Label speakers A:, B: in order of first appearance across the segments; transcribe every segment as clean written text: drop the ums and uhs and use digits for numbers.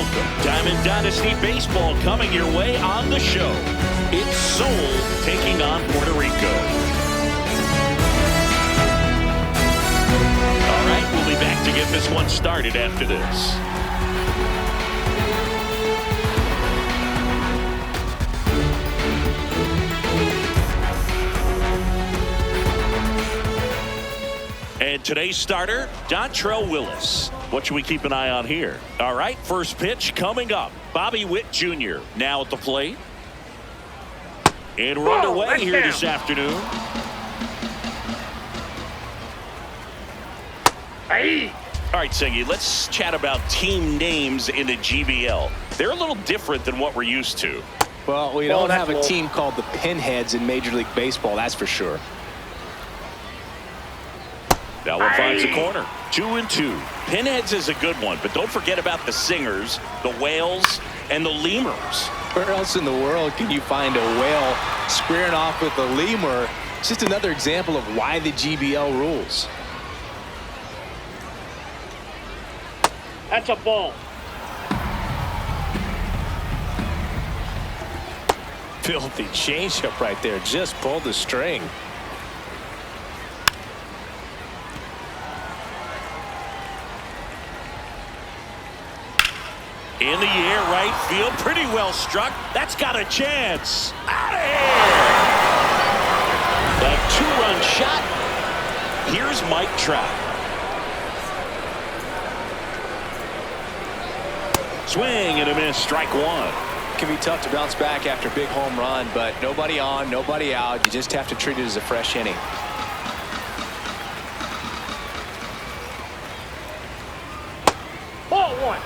A: welcome. Diamond Dynasty Baseball coming your way on the show. It's Seoul taking on Puerto Rico. All right, we'll be back to get this one started after this. And today's starter, Dontrell Willis. What should we keep an eye on here? All right, first pitch coming up. Bobby Witt Jr. now at the plate. And we're underway here this afternoon.
B: Hey.
A: All right, Sengi, let's chat about team names in the GBL. They're a little different than what we're used to.
C: Well, we don't have a team called the Pinheads in Major League Baseball, that's for sure.
A: That one finds the corner. 2-2. Pinheads is a good one, but don't forget about the Singers, the Whales, and the Lemurs.
C: Where else in the world can you find a whale squaring off with a lemur? It's just another example of why the GBL rules.
B: That's a ball.
C: Filthy changeup right there. Just pulled the string.
A: In the air, right field, pretty well struck. That's got a chance. Out of here. A two-run shot. Here's Mike Trout. Swing and a miss, strike one.
C: It can be tough to bounce back after a big home run, but nobody on, nobody out. You just have to treat it as a fresh inning.
B: Ball one.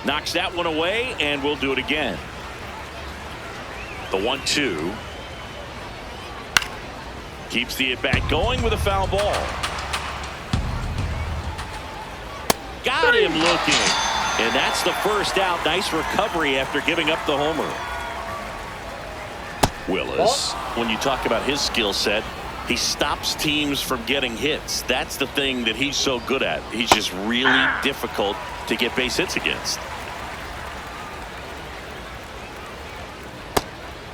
A: Knocks that one away, and we'll do it again. The 1-2. Keeps the at-bat going with a foul ball. Got him looking. And that's the first out. Nice recovery after giving up the homer. Willis, when you talk about his skill set, he stops teams from getting hits. That's the thing that he's so good at. He's just really difficult to get base hits against.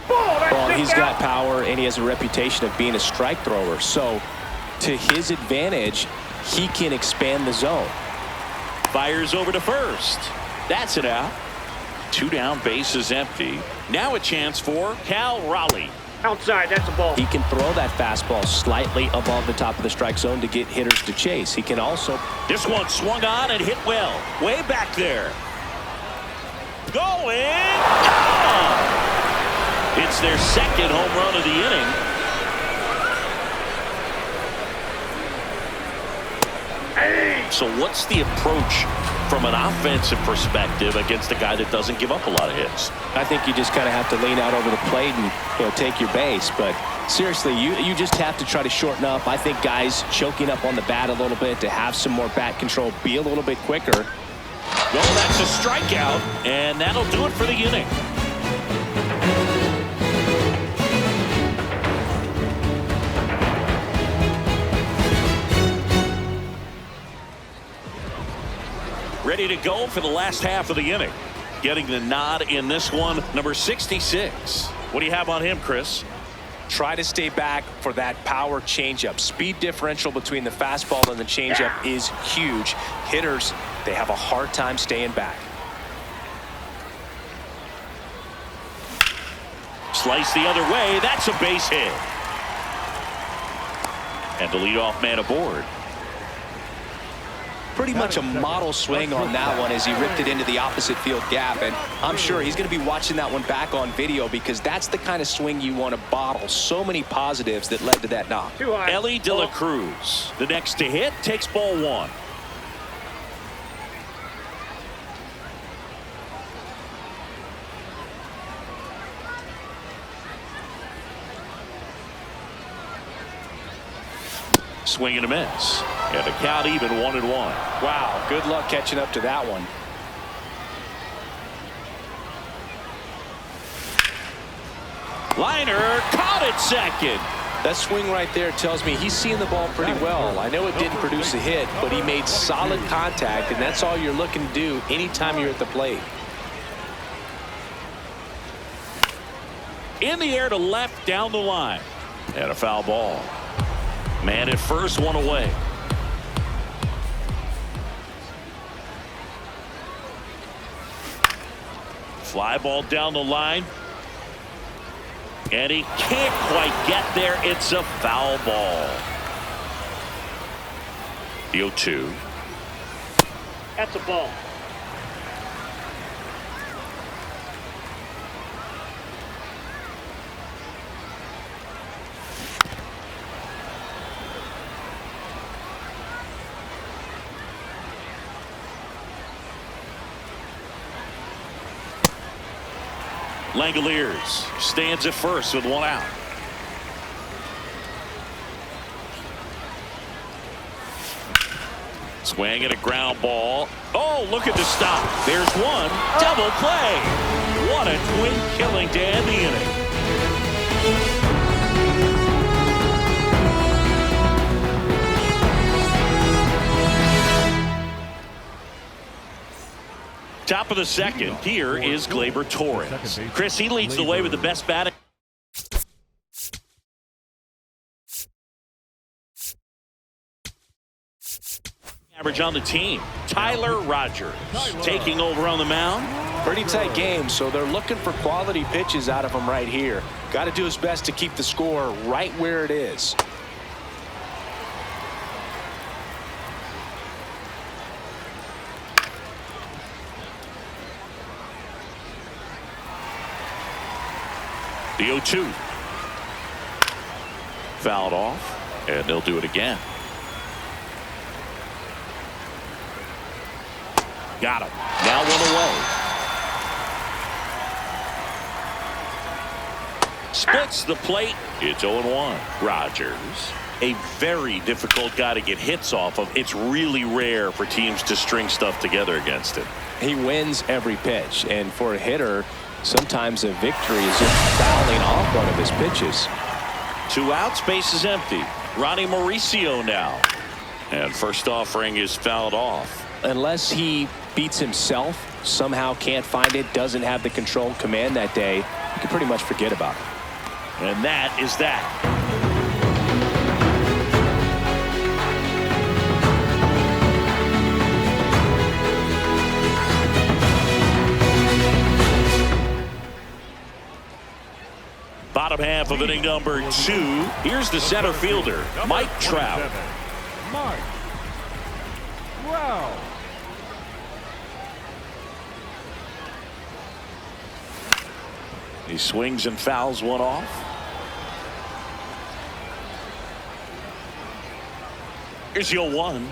C: Well, he's got power and he has a reputation of being a strike thrower. So to his advantage, he can expand the zone.
A: Fires over to first. That's it out. Two down, base is empty. Now a chance for Cal Raleigh.
B: Outside, that's a ball.
C: He can throw that fastball slightly above the top of the strike zone to get hitters to chase. He can also.
A: This one swung on and hit well. Way back there. Going. Gone! It's their second home run of the inning.
B: Hey.
A: So what's the approach from an offensive perspective against a guy that doesn't give up a lot of hits?
C: I think you just kind of have to lean out over the plate and take your base. But seriously, you just have to try to shorten up. I think guys choking up on the bat a little bit to have some more bat control, be a little bit quicker.
A: Well, that's a strikeout, and that'll do it for the inning. Ready to go for the last half of the inning. Getting the nod in this one, number 66. What do you have on him, Chris?
C: Try to stay back for that power changeup. Speed differential between the fastball and the changeup is huge. Hitters, they have a hard time staying back.
A: Slice the other way. That's a base hit. And the leadoff man aboard.
C: Pretty much a model swing on that one as he ripped it into the opposite field gap, and I'm sure he's going to be watching that one back on video because that's the kind of swing you want to bottle. So many positives that led to that knock.
A: Ellie De La Cruz, the next to hit, takes ball one. Swing and a miss. And the count even 1-1.
C: Wow, good luck catching up to that one.
A: Liner caught at second.
C: That swing right there tells me he's seeing the ball pretty well. I know it didn't produce a hit, but he made solid contact, and that's all you're looking to do anytime you're at the plate.
A: In the air to left, down the line. And a foul ball. Man at first, one away. Fly ball down the line. And he can't quite get there. It's a foul ball. The 0-2.
B: That's a ball.
A: Langoliers stands at first with one out. Swing and a ground ball. Oh, look at the stop. There's one. Double play. What a twin killing to end the inning. Top of the second. Here is Gleyber Torres. Chris, he leads the way with the best batting. Average on the team. Tyler Rogers taking over on the mound.
C: Pretty tight game, so they're looking for quality pitches out of him right here. Got to do his best to keep the score right where it is.
A: The 0-2. Fouled off, and they'll do it again. Got him. Now one away. Splits the plate. It's 0-1. Rogers, a very difficult guy to get hits off of. It's really rare for teams to string stuff together against him.
C: He wins every pitch, and for a hitter, sometimes a victory is just fouling off one of his pitches.
A: 2 outs, base is empty. Ronnie Mauricio now. And first offering is fouled off.
C: Unless he beats himself, somehow can't find it, doesn't have the control command that day, you can pretty much forget about it.
A: And that is that. Bottom half of inning number 2. Here's the center fielder, Mike Trout.
D: Mike Trout.
A: He swings and fouls one off. Here's the 0-1.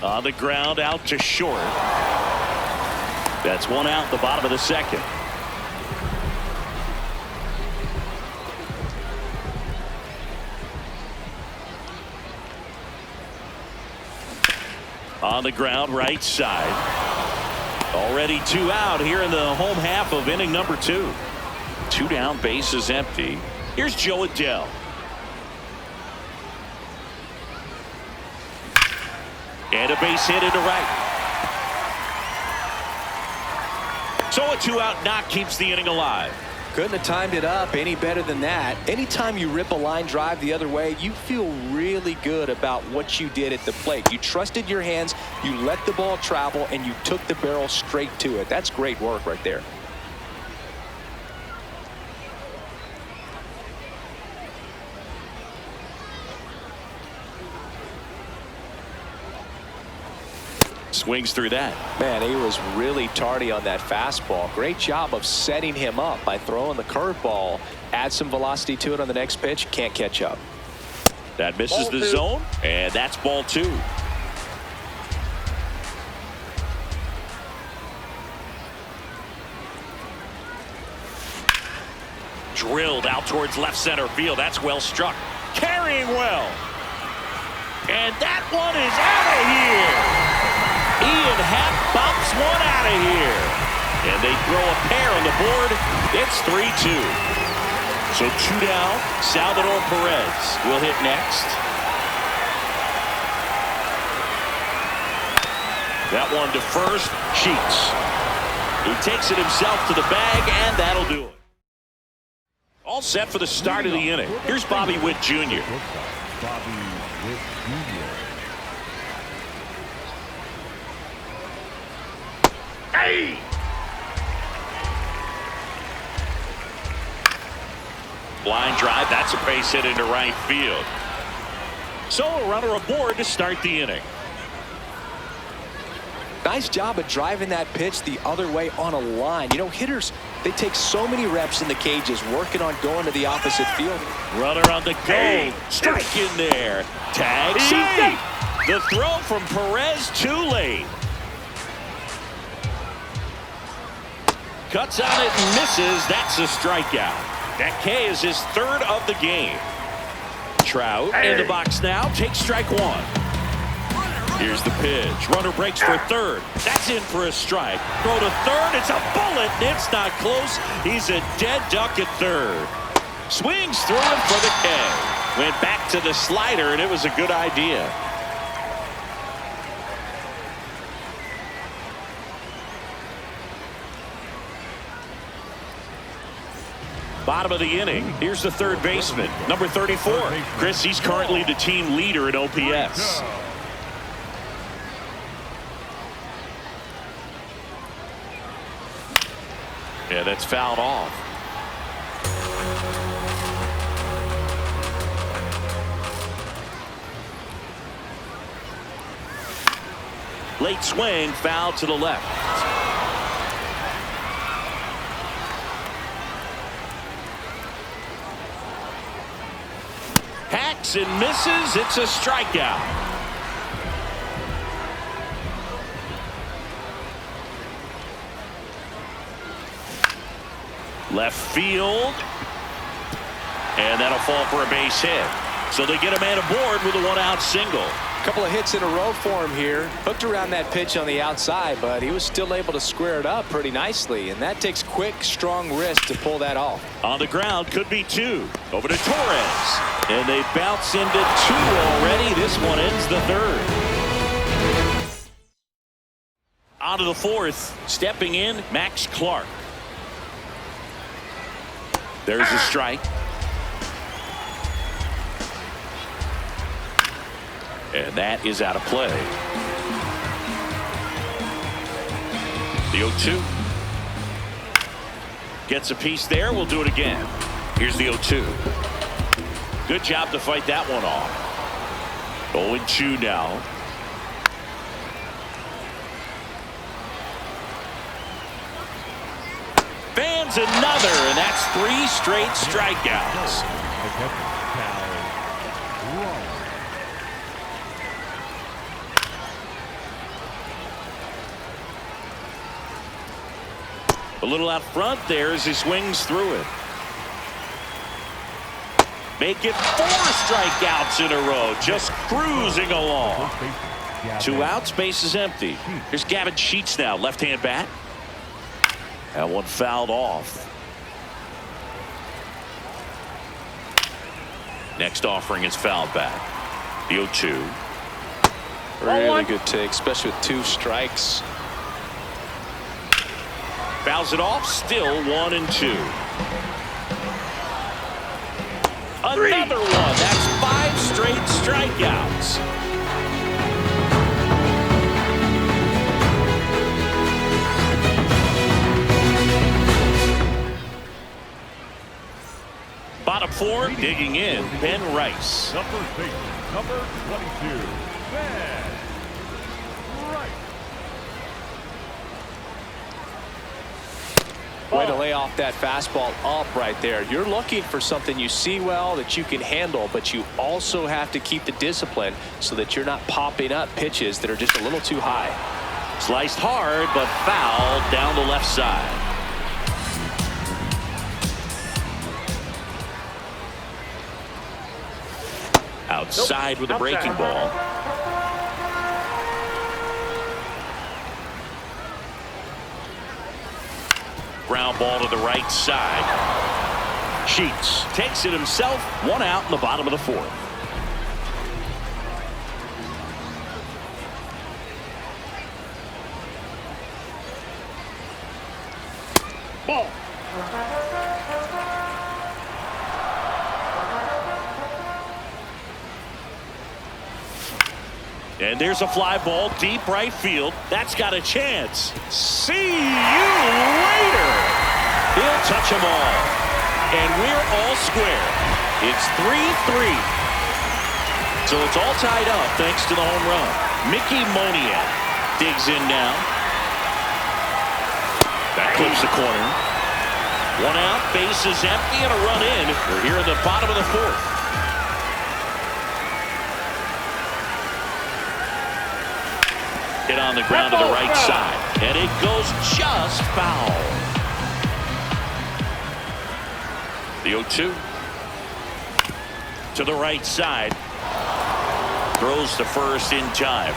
A: On the ground, out to short. That's one out, the bottom of the second. On the ground, right side. Already 2 out here in the home half of inning number 2. 2 down, base is empty. Here's Joe Adell. And a base hit into right. So a 2 out knock keeps the inning alive.
C: Couldn't have timed it up any better than that. Anytime you rip a line drive the other way, you feel really good about what you did at the plate. You trusted your hands, you let the ball travel, and you took the barrel straight to it. That's great work right there.
A: Swings through that.
C: Man, he was really tardy on that fastball. Great job of setting him up by throwing the curveball. Add some velocity to it on the next pitch. Can't catch up.
A: That misses
B: Ball
A: the
B: 2.
A: zone, and that's ball 2. Drilled out towards left center field. That's well struck. Carrying well. And that one is out of here. Ian Happ bops one out of here. And they throw a pair on the board. It's 3-2. So 2 down. Salvador Perez will hit next. That one to first. Sheets. He takes it himself to the bag, and that'll do it. All set for the start of the inning. Here's Bobby Witt Jr.
B: Hey!
A: Line drive. That's a base hit into right field. So a runner aboard to start the inning.
C: Nice job of driving that pitch the other way on a line. You know, hitters, they take so many reps in the cages working on going to the opposite field.
A: Runner on the go. Strike in there. Tag safe. The throw from Perez too late. Cuts on it and misses. That's a strikeout. That K is his third of the game. Trout in the box now. Takes strike one. Here's the pitch. Runner breaks for third. That's in for a strike. Throw to third. It's a bullet. It's not close. He's a dead duck at third. Swings through him for the K. Went back to the slider, and it was a good idea. Bottom of the inning. Here's the third baseman, number 34. Chris, he's currently the team leader in OPS. Yeah, that's fouled off. Late swing, foul to the left. Hacks and misses. It's a strikeout. Left field. And that'll fall for a base hit. So they get a man aboard with a one-out single.
C: A couple of hits in a row for him here. Hooked around that pitch on the outside, but he was still able to square it up pretty nicely. And that takes quick, strong wrist to pull that off.
A: On the ground, could be two. Over to Torres. And they bounce into two already. This one ends the third. On to the fourth. Stepping in, Max Clark. There's a strike. And that is out of play. The 0-2. Gets a piece there. We'll do it again. Here's the 0-2. Good job to fight that one off. 0-2 now. Fans another, and that's 3 straight strikeouts. A little out front there as he swings through it. Make it 4 strikeouts in a row, just cruising along. 2 outs, base is empty. Here's Gavin Sheets now, left-hand bat. That one fouled off. Next offering is fouled back. The 0-2.
C: Really good take, especially with 2 strikes.
A: Fouls it off, still 1-2. Another one. That's 5 straight strikeouts. Bottom 4, digging in, Ben Rice.
D: Number 22, Ben Rice.
C: Way to lay off that fastball up right there. You're looking for something you see well that you can handle, but you also have to keep the discipline so that you're not popping up pitches that are just a little too high.
A: Sliced hard, but fouled down the left side. Outside with a breaking ball. Ground ball to the right side. Sheets takes it himself. One out in the bottom of the fourth.
B: Ball.
A: And there's a fly ball deep right field. That's got a chance. See you later. He'll touch them all. And we're all square. It's 3-3. So it's all tied up thanks to the home run. Mickey Moniak digs in now. That clips the corner. One out, base is empty, and a run in. We're here in the bottom of the fourth. Hit on the ground to the right side, and it goes just foul. The 0-2 to the right side, throws to first in time.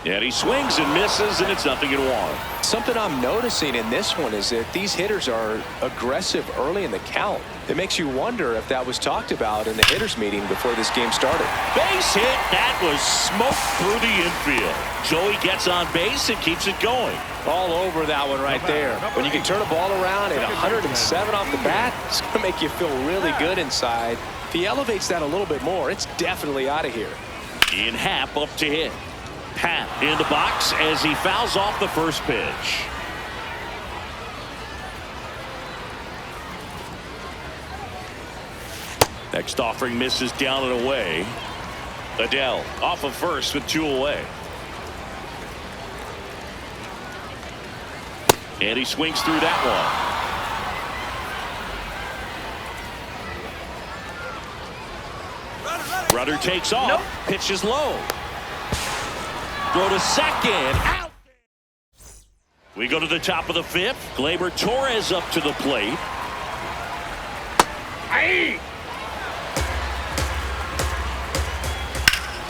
A: And he swings and misses, and it's 0-1.
C: Something I'm noticing in this one is that these hitters are aggressive early in the count. It makes you wonder if that was talked about in the hitters meeting before this game started.
A: Base hit. That was smoked through the infield. Joey gets on base and keeps it going.
C: All over that one right there. When you can turn a ball around at 107 off the bat, it's going to make you feel really good inside. If he elevates that a little bit more, it's definitely out of here.
A: Ian Happ up to hit. Happ in the box as he fouls off the first pitch. Next offering misses down and away. Adele off of first with 2 away. And he swings through that one. Rudder takes off.
B: Nope.
A: Pitch is low. Throw to second. Out. We go to the top of the fifth. Gleyber Torres up to the plate.
B: Aye.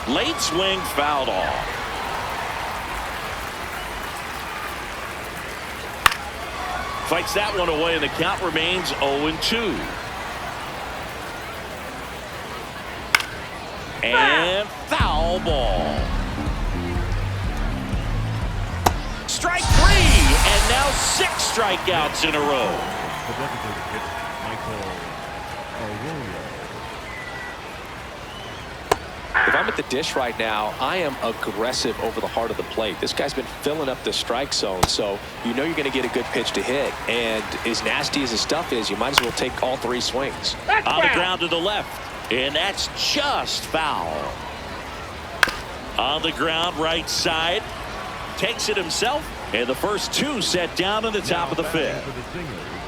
A: Late swing fouled off. Fights that one away, and the count remains 0-2. And foul ball. Strike 3, and now 6 strikeouts in a row.
D: The designated hitter, Michael Arroyo.
C: If I'm at the dish right now, I am aggressive over the heart of the plate. This guy's been filling up the strike zone, so you know you're going to get a good pitch to hit. And as nasty as his stuff is, you might as well take all 3 swings.
A: On the ground to the left, and that's just foul. On the ground right side, takes it himself, and the first 2 set down in the top of the fifth.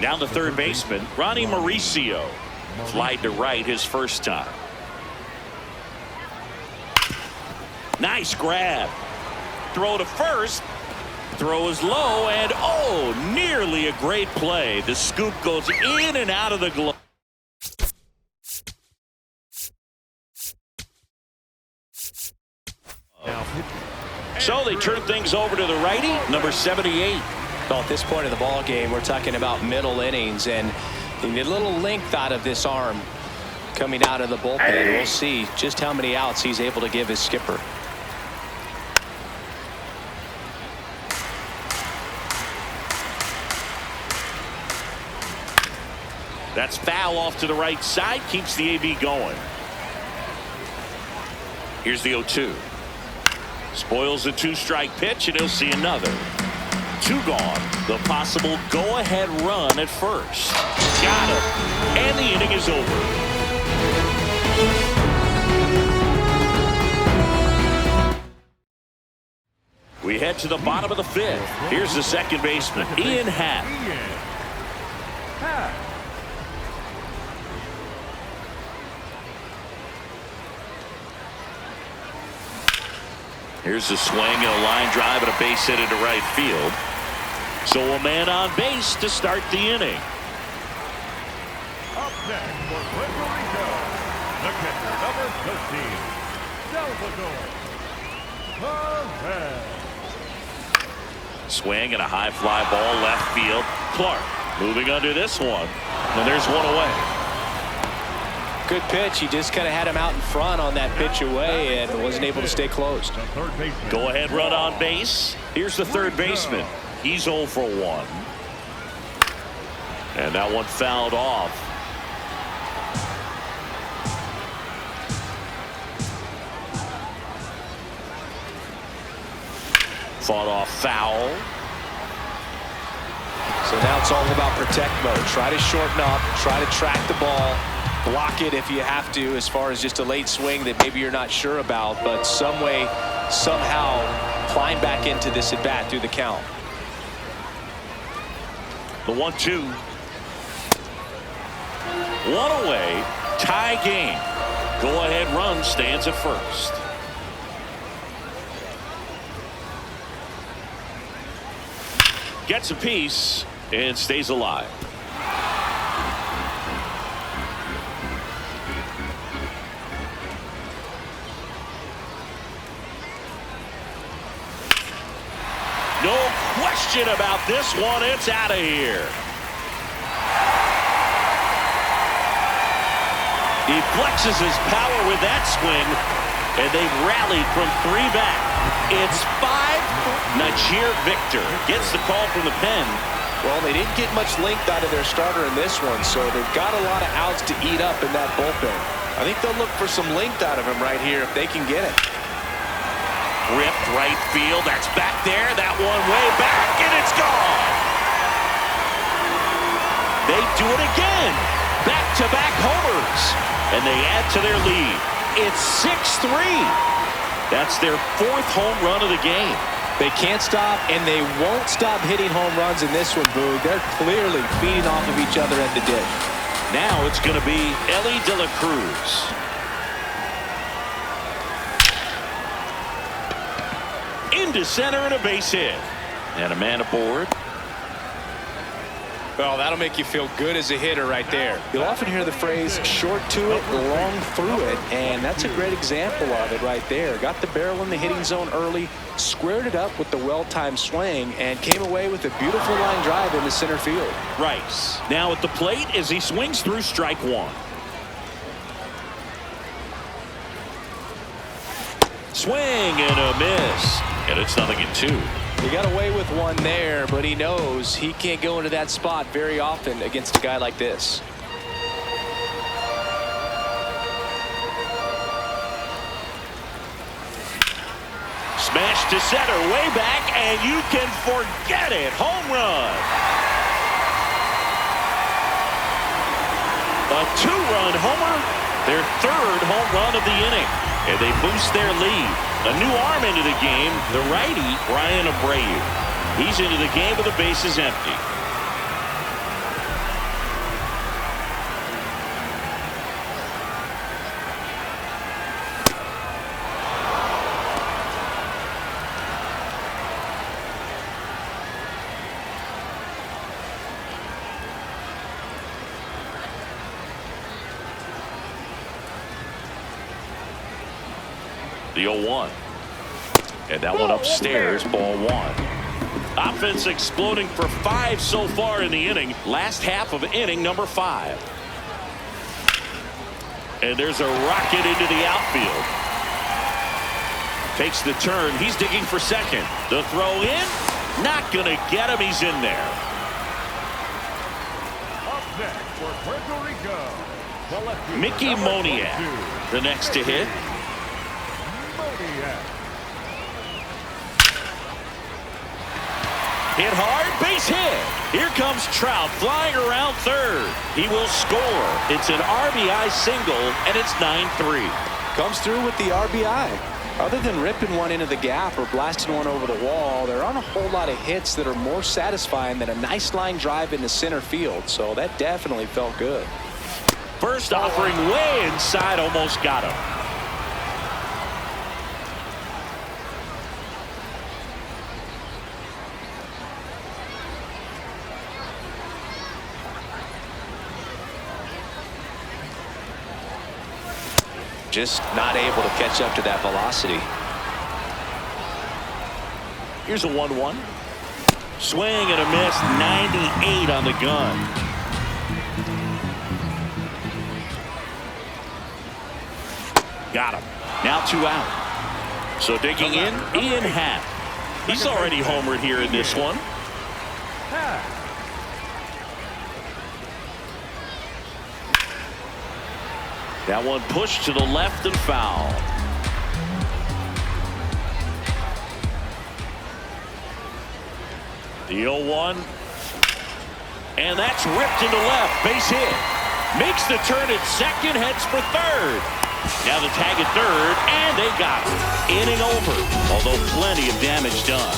A: Now the third baseman, Ronnie Mauricio. Flied to right his first time. Nice grab. Throw to first. Throw is low, and oh, nearly a great play. The scoop goes in and out of the glove. So they turn things over to the righty, number 78.
C: Well, at this point in the ball game, we're talking about middle innings, and you need a little length out of this arm coming out of the bullpen. We'll see just how many outs he's able to give his skipper.
A: That's foul off to the right side, keeps the AB going. Here's the 0-2. Spoils the 2-strike pitch, and he'll see another. 2 gone. The possible go-ahead run at first. Got him. And the inning is over. We head to the bottom of the fifth. Here's the second baseman, Ian Happ. Here's the swing and a line drive and a base hit into right field. So a man on base to start the inning.
D: Up next for Puerto Rico, the catcher, number 15, Salvador. Correct.
A: Swing and a high fly ball left field. Clark moving under this one. And there's one away.
C: Good pitch. He just kind of had him out in front on that pitch away and wasn't able to stay close.
D: The third baseman.
A: Go ahead run on base. Here's the third baseman. He's 0 for 1. And that one fouled off. Fought off foul.
C: So now it's all about protect mode. Try to shorten up, try to track the ball, block it if you have to, as far as just a late swing that maybe you're not sure about, but some way, somehow climb back into this at bat through the count.
A: The 1-2. One away. Tie game. Go ahead run stands at first. Gets a piece and stays alive. No question about this one. It's out of here. He flexes his power with that swing, and they've rallied from 3 back. It's 5. Najir Victor gets the call from the pen.
C: Well, they didn't get much length out of their starter in this one, so they've got a lot of outs to eat up in that bullpen. I think they'll look for some length out of him right here if they can get it.
A: Ripped right field. That's back there. That one way back, and it's gone. They do it again. Back-to-back homers. And they add to their lead. It's 6-3. That's their 4th home run of the game.
C: They can't stop, and they won't stop hitting home runs in this one, Boog. They're clearly feeding off of each other at the dish.
A: Now it's going to be Ellie De La Cruz. Into center and a base hit. And a man aboard.
C: Well, that'll make you feel good as a hitter right there. You'll often hear the phrase short to it, long through it, and that's a great example of it right there. Got the barrel in the hitting zone early, squared it up with the well-timed swing, and came away with a beautiful line drive in the center field.
A: Rice now at the plate as he swings through strike 1. Swing and a miss. And it's 0-2.
C: He got away with one there, but he knows he can't go into that spot very often against a guy like this.
A: Smash to center, way back, and you can forget it. Home run. A 2-run homer, their 3rd home run of the inning. And they boost their lead. A new arm into the game, the righty, Brian Abreu. He's into the game with the bases empty. The 0-1. And that one upstairs, ball 1. Offense exploding for 5 so far in the inning. Last half of inning number 5. And there's a rocket into the outfield. Takes the turn. He's digging for second. The throw in. Not going to get him. He's in there.
D: Up next for Puerto Rico, the left fielder,
A: Mickey
D: number
A: Moniak,
D: 22,
A: the next to hit.
D: Moniak.
A: Hit hard, base hit. Here comes Trout flying around third. He will score. It's an RBI single, and it's 9-3.
C: Comes through with the RBI. Other than ripping one into the gap or blasting one over the wall, there aren't a whole lot of hits that are more satisfying than a nice line drive into center field. So that definitely felt good.
A: First offering way inside, almost got him.
C: Just not able to catch up to that velocity.
A: Here's a 1-1. Swing and a miss. 98 on the gun. Got him. Now 2 out. So digging in, Ian Happ. He's already homered here in this one. That one pushed to the left and foul. The 0-1. And that's ripped into left. Base hit. Makes the turn at second. Heads for third. Now the tag at third. And they got it. Inning over. Although plenty of damage done.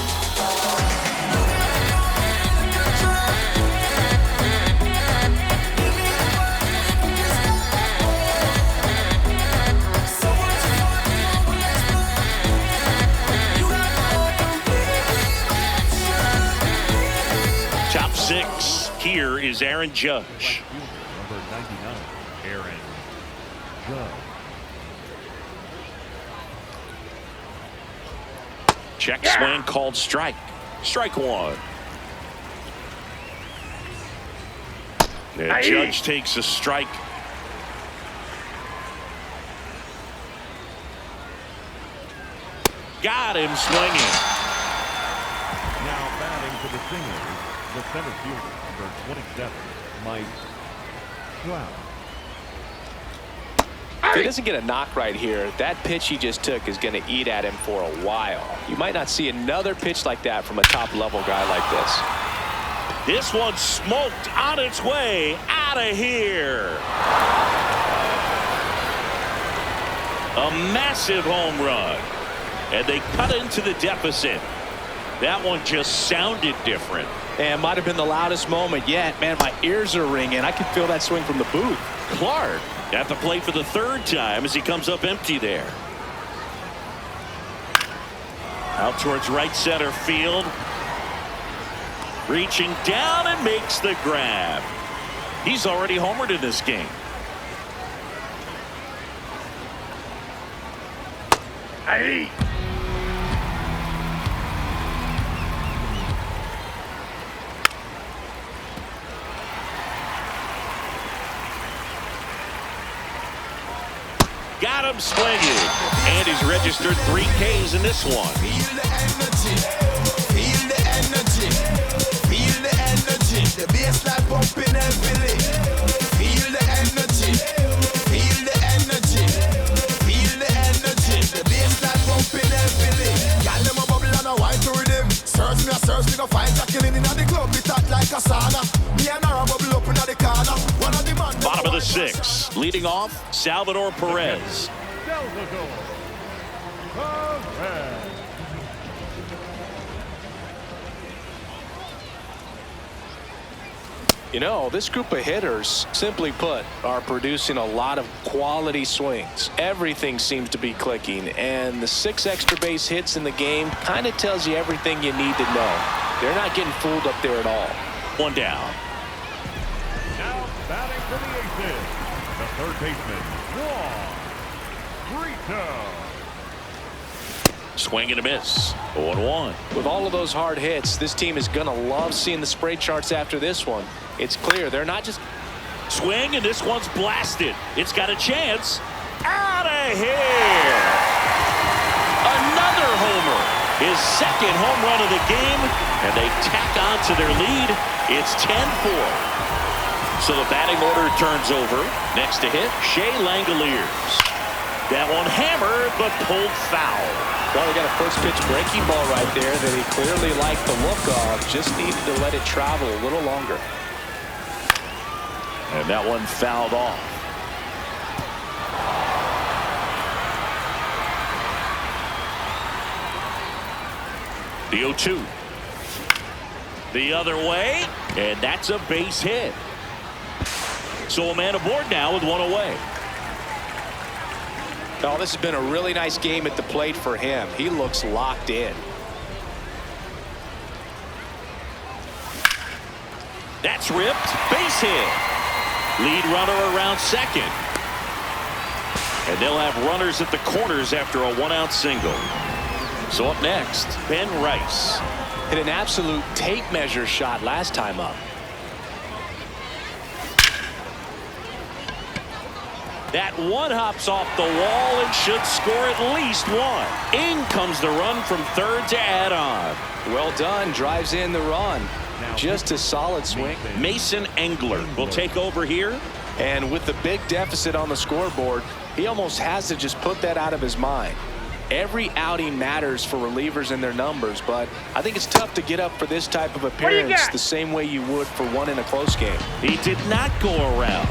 A: Top 6. Here is Aaron Judge.
D: Number 99, Aaron Judge.
A: Check swing called strike. Strike 1. And Judge takes a strike. Got him swinging.
D: Now batting for the Stingers, the center fielder, number 27, Mike Trout.
C: If he doesn't get a knock right here, that pitch he just took is going to eat at him for a while. You might not see another pitch like that from a top-level guy like this.
A: This one smoked on its way out of here. A massive home run. And they cut into the deficit. That one just sounded different.
C: And might have been the loudest moment yet. Man, my ears are ringing. I can feel that swing from the booth.
A: Clark at the plate for the 3rd time as he comes up empty there. Out towards right center field. Reaching down and makes the grab. He's already homered in this game.
B: Hey.
A: Got him swinging. And he's registered 3 Ks in this one.
E: Feel the energy. Feel the energy. Feel the energy. The bassline pumping heavily. Feel the energy. Feel the energy. Feel the energy. The bassline pumping heavily. Y'all them a bubble and a wine to rhythm. Search me go find a killing in the club. It hot like a sauna. Me and her a bubble up in the corner. One of the man.
A: Bottom of the 6th. Leading off, Salvador Perez.
D: Salvador Perez.
C: You know, this group of hitters, simply put, are producing a lot of quality swings. Everything seems to be clicking, and the 6 extra base hits in the game kind of tells you everything you need to know. They're not getting fooled up there at all.
A: 1 down.
D: Now batting for the Aces, the 3rd baseman, Juan Brito.
A: Swing and a miss. 0-1.
C: With all of those hard hits, this team is going to love seeing the spray charts after this one. It's clear they're not just...
A: Swing, and this one's blasted. It's got a chance. Out of here. Another homer. His 2nd home run of the game, and they tack on to their lead. It's 10-4. So the batting order turns over. Next to hit, Shea Langoliers. That one hammered, but pulled foul.
C: Well, we got a first pitch breaking ball right there that he clearly liked the look of. Just needed to let it travel a little longer.
A: And that one fouled off. The 0-2. The other way, and that's a base hit. So a man aboard now with 1 away.
C: Oh, this has been a really nice game at the plate for him. He looks locked in.
A: That's ripped. Base hit. Lead runner around second. And they'll have runners at the corners after a 1-out single. So up next, Ben Rice.
C: Hit an absolute tape measure shot last time up.
A: That one hops off the wall and should score at least one. In comes the run from third to add on.
C: Well done. Drives in the run. Just a solid swing.
A: Mason Engler will take over here.
C: And with the big deficit on the scoreboard, he almost has to just put that out of his mind. Every outing matters for relievers and their numbers, but I think it's tough to get up for this type of appearance the same way you would for one in a close game.
A: He did not go around.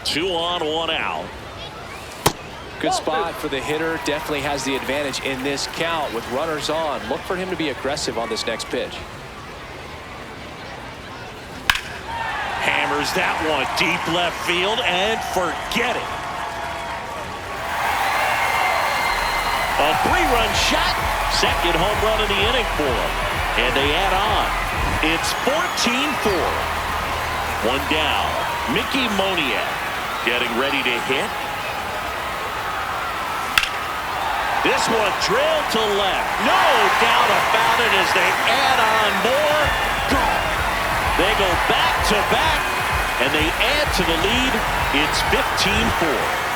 A: 2 on, 1 out.
C: Good spot for the hitter. Definitely has the advantage in this count with runners on. Look for him to be aggressive on this next pitch.
A: Hammers that one deep left field and forget it. A 3-run shot. Second home run of the inning for him. And they add on. It's 14-4. 1 down. Mickey Moniak getting ready to hit. This one drilled to left. No doubt about it as they add on more. Gone. They go back to back and they add to the lead. It's 15-4.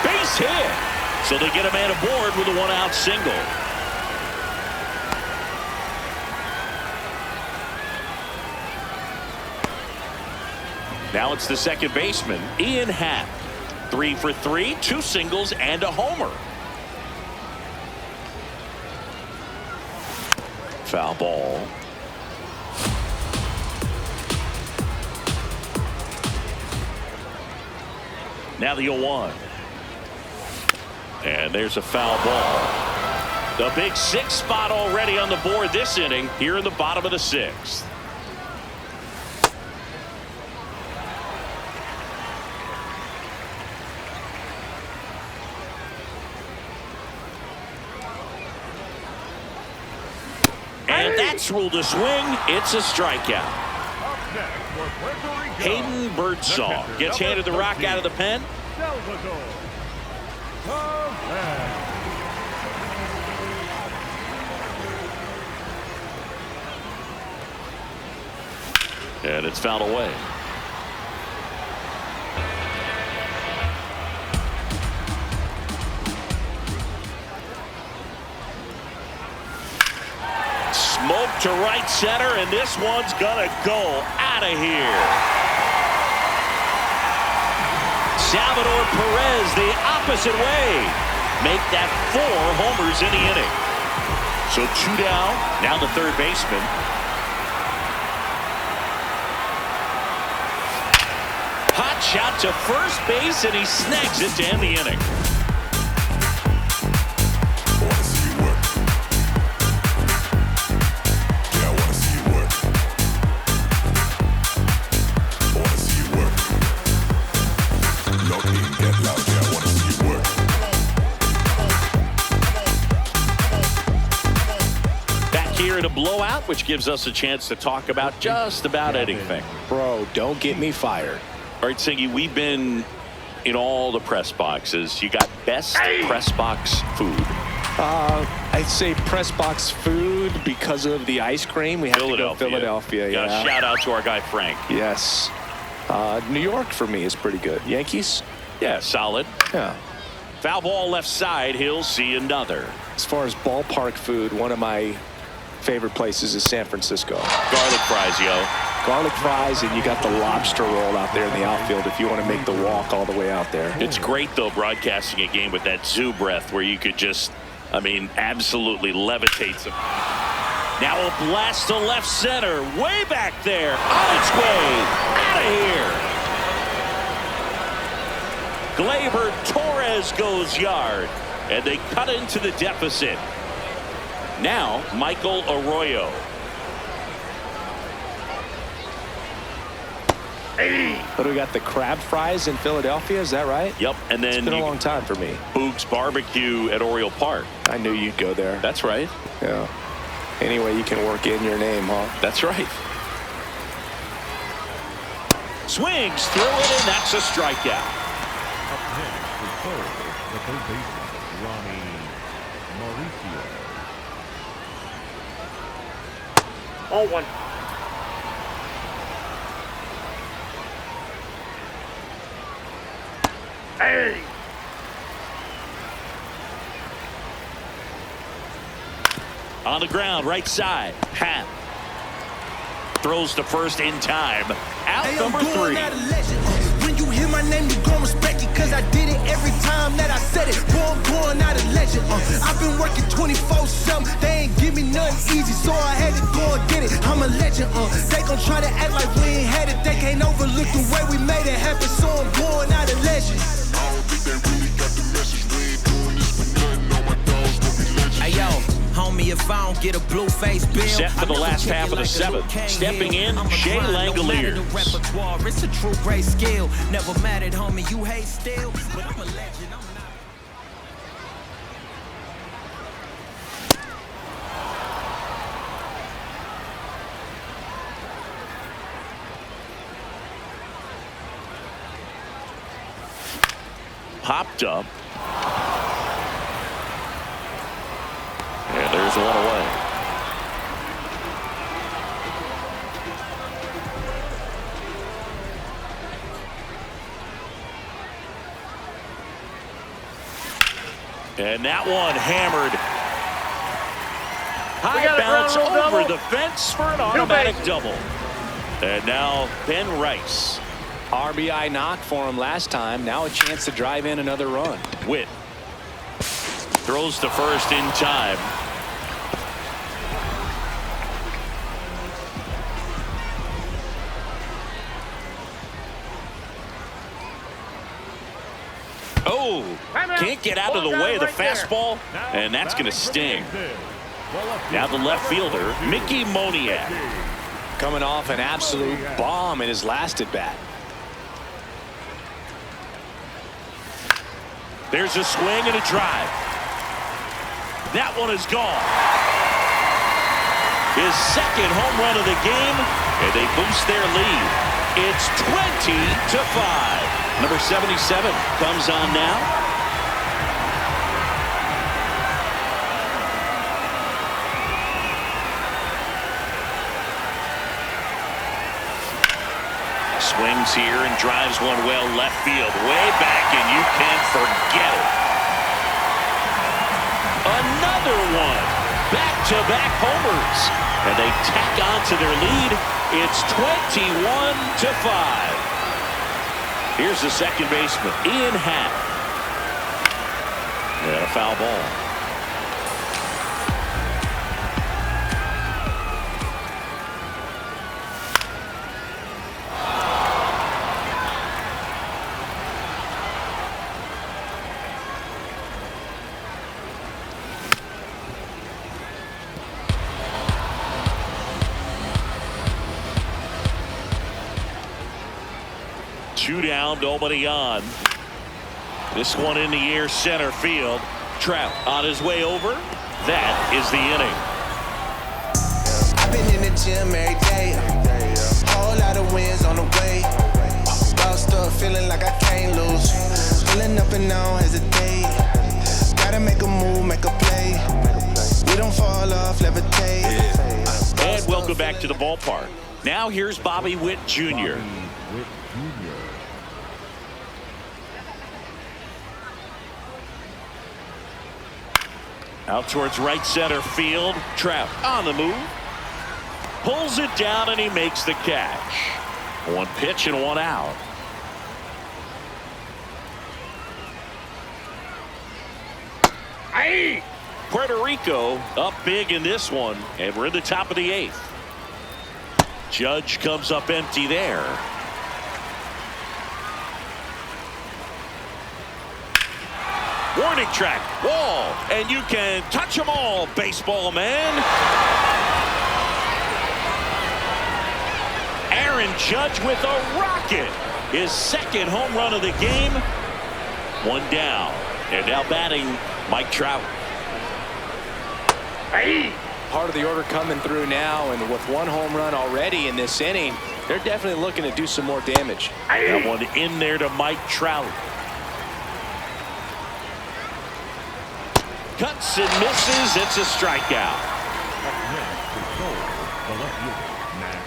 A: Base hit. So they get a man aboard with a 1-out single. Now it's the second baseman, Ian Happ. 3 for 3, 2 singles and a homer. Foul ball. Now the 0-1. And there's a foul ball. The big 6th spot already on the board this inning here in the bottom of the 6th. And that's ruled a swing. It's a strikeout. Hayden Birdsall gets handed the rock out of the pen. And it's fouled away. Smoke to right center, and this one's gonna go out of here. Salvador Perez the opposite way. Make that 4 homers in the inning. So 2 down. Now the third baseman. Hot shot to first base, and he snags it to end the inning. In a blowout, which gives us a chance to talk about just about anything.
C: Bro, don't get me fired.
A: All right, Singy, we've been in all the press boxes. You got best press box food.
C: I'd say press box food because of the ice cream. We have to go Philadelphia. Yeah.
A: Shout out to our guy Frank.
C: Yes. New York for me is pretty good. Yankees?
A: Yeah, solid.
C: Yeah.
A: Foul ball left side. He'll see another.
C: As far as ballpark food, one of my favorite places is San Francisco.
A: Garlic fries, yo.
C: Garlic fries, and you got the lobster roll out there in the outfield if you want to make the walk all the way out there.
A: It's great, though, broadcasting a game with that zoo breath where you could just, I mean, absolutely levitate some. Now a blast to left center, way back there, on its way, out of here. Gleyber Torres goes yard, and they cut into the deficit. Now Michael Arroyo.
C: But we got the crab fries in Philadelphia, is that right?
A: Yep, and then
C: it's been a long time for me.
A: Boog's Barbecue at Oriole Park.
C: I knew you'd go there.
A: That's right.
C: Yeah. Any way you can work in your name, huh?
A: That's right. Swings through it, and that's a strikeout.
D: Up next for third, the third baseman, Ronnie Mauricio.
B: 0-1. Hey!
A: On the ground, right side. Ham. Throws to first in time. Out
E: Hey,
A: number
E: I'm going
A: 3.
E: out of legend. When you hear my name, you gon' respect it, cause I did it every time that I said it. Boy, I'm going out of legend. I've been working 24/7. They ain't give me nothing easy, so I had to go and get it. I'm a legend. They gon' try to act like we ain't had it. They can't overlook the way we made it happen, so I'm going out of legend.
F: Hey yo, homie, if I don't get a blue face bill,
A: Set for the last half of the seventh. Stepping in, Shea Langoliers.
F: It's a true great skill. Never mad at homie, you hate still, but I'm a legend. I'm not.
A: Popped up. And there's one away. And that one hammered. High
B: got a
A: bounce
B: ground rule
A: over
B: double.
A: the fence for an automatic double. And now Ben Rice.
C: RBI knock for him last time. Now a chance to drive in another run.
A: Witt throws to first in time. Oh, can't get out of the way of the fastball, and that's going to sting. Now the left fielder, Mickey Moniak.
C: Coming off an absolute bomb in his last at bat.
A: There's a swing and a drive. That one is gone. His second home run of the game, and they boost their lead. It's 20-5. Number 77 comes on now. Swings here and drives one well left field, way back, and you can't forget it. Another one. Back-to-back homers. And they tack on to their lead. It's 21-5. Here's the second baseman, Ian Happ. And a foul ball. Two down, nobody on. This one in the air, center field. Trout on his way over. That is the inning.
E: I've been in the gym every day. Whole lot of wins on the way. Bossed up, feeling like I can't lose. Pulling up and I don't hesitate. Gotta make a move, make a play. We don't fall off, levitate.
A: And welcome back to the ballpark. Now here's Bobby Witt Jr.
D: Witt Jr.
A: Out towards right center field. Trout on the move. Pulls it down and he makes the catch. One pitch and one out.
B: Hey!
A: Puerto Rico up big in this one, and we're in the top of the 8th. Judge comes up empty there. Warning track, wall, and you can touch them all, baseball man. Aaron Judge with a rocket. His second home run of the game. One down. And now batting, Mike Trout.
B: Hey!
C: part of the order coming through now, and with one home run already in this inning, they're definitely looking to do some more damage.
A: That one in there to Mike Trout. Cuts and misses. It's a strikeout.
D: The left fielder, Matt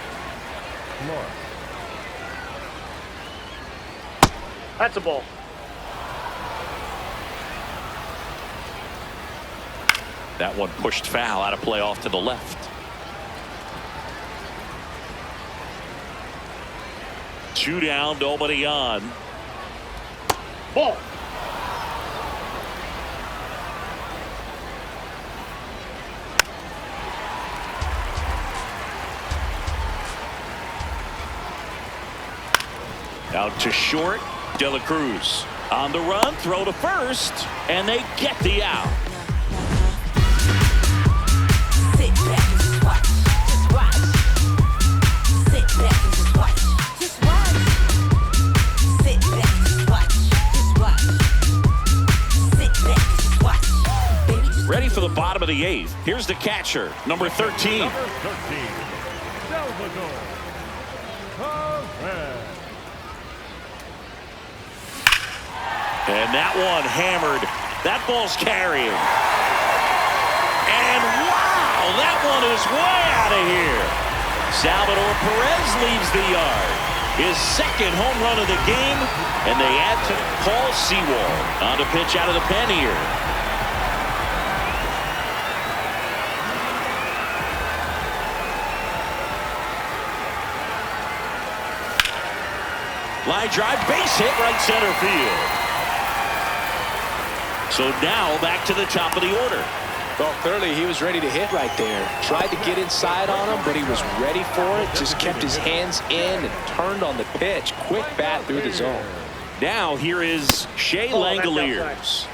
D: Flora.
B: That's a ball.
A: That one pushed foul, out of play off to the left. 2 down, nobody on.
B: Ball.
A: Out to short, De La Cruz. On the run, throw to first, and they get the out.
G: Sit back and just watch. Just watch. Sit back and just watch. Just watch. Sit back and just watch. Just watch. Sit back and just watch. Baby, just
A: Ready for the bottom of the 8th. Here's the catcher, number 13.
D: Number 13, Salvador Perez.
A: And that one hammered. That ball's carrying. And wow, that one is way out of here. Salvador Perez leaves the yard. His second home run of the game, and they add to Paul Sewald on to pitch out of the pen here. Line drive, base hit, right center field. So now back to the top of the order.
C: Well, clearly he was ready to hit right there. Tried to get inside on him, but he was ready for it. Just kept his hands in and turned on the pitch. Quick bat through the zone.
A: Now here is Shea
B: Oh, that's
A: Langoliers.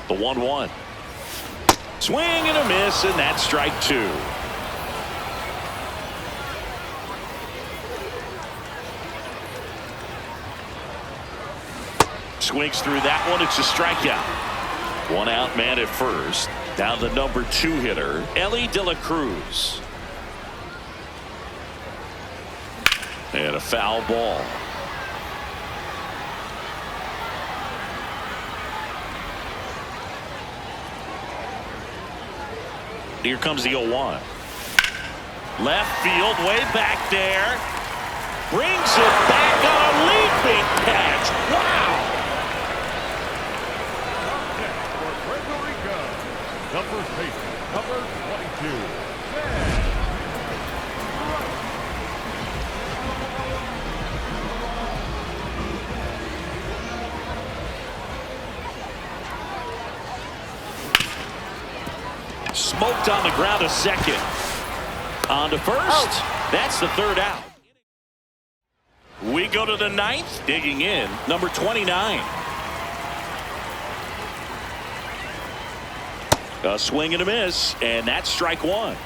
A: The 1-1. Swing and a miss, and that's strike 2. Swings through that one. It's a strikeout. 1 out, man at first. Down the number 2 hitter, Ellie De La Cruz. And a foul ball. Here comes the 0-1. Left field, way back there. Brings it back on a leaping catch. Wow!
D: For Puerto Rico, the first baseman, number 22,
A: Smoked on the ground a second. On to first. That's the 3rd out. We go to the 9th. Digging in, number 29. A swing and a miss, and that's strike 1.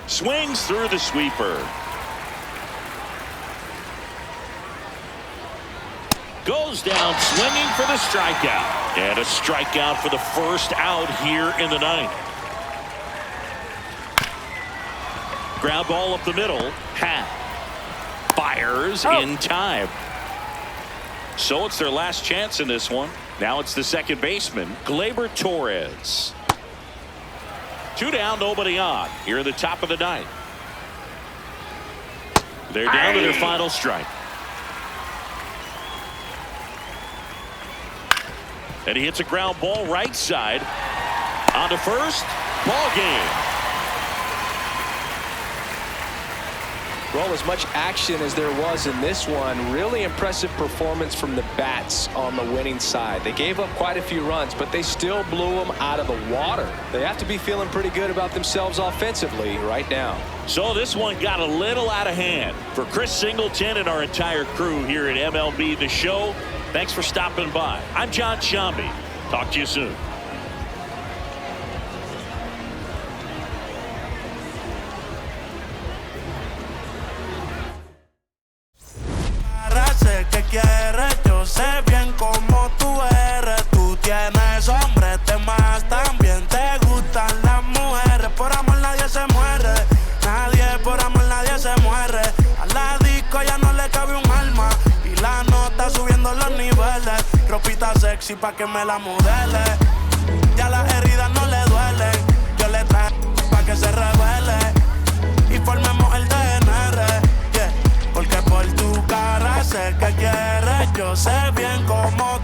A: Swings through the sweeper. Goes down swinging for the strikeout. And a strikeout for the first out here in the 9th. Ground ball up the middle. Hat fires in time. So it's their last chance in this one. Now it's the second baseman, Gleyber Torres. 2 down, nobody on. Here in the top of the 9th. They're down to their final strike. And he hits a ground ball right side. On to first. Ball game.
C: Well, as much action as there was in this one, really impressive performance from the bats on the winning side. They gave up quite a few runs, but they still blew them out of the water. They have to be feeling pretty good about themselves offensively right now.
A: So this one got a little out of hand. For Chris Singleton and our entire crew here at MLB The Show, thanks for stopping by. I'm John Shambi. Talk to you soon.
H: Que quieres, yo sé bien cómo tú eres. Tú tienes hombres de más, también te gustan las mujeres. Por amor nadie se muere, nadie por amor nadie se muere. A la disco ya no le cabe un alma y la nota subiendo los niveles. Ropita sexy pa' que me la modele. Ya las heridas no le duelen. Yo le traigo pa' que se revele y formemos el DNR. Yeah. Porque por tu cara sé que quieres, yo sé bien cómo